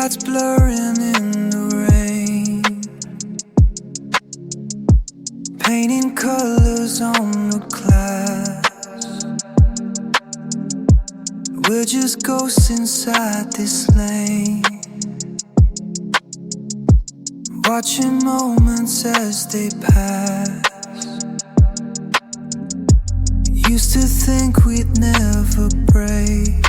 Streetlights blurring in the rain, painting colors on the glass. We're just ghosts inside this lane, watching moments as they pass. Used to think we'd never break,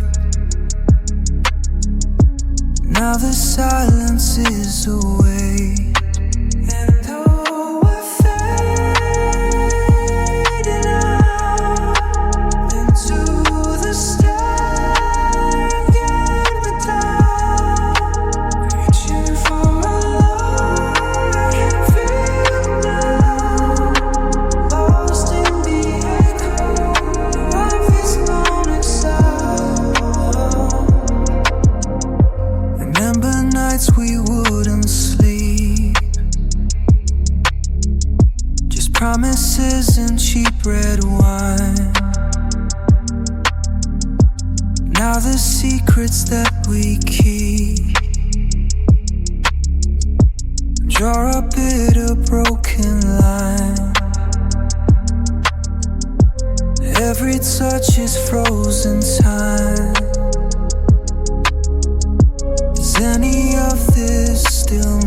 now the silence is away. And oh, we're fading out into the stare again without reaching for a love I can feel now. Lost in the echo of this morning sound. Remember nights we wouldn't sleep, just promises and cheap red wine. Now the secrets that we keep draw a bitter broken line. Every touch is frozen time. Is any of this still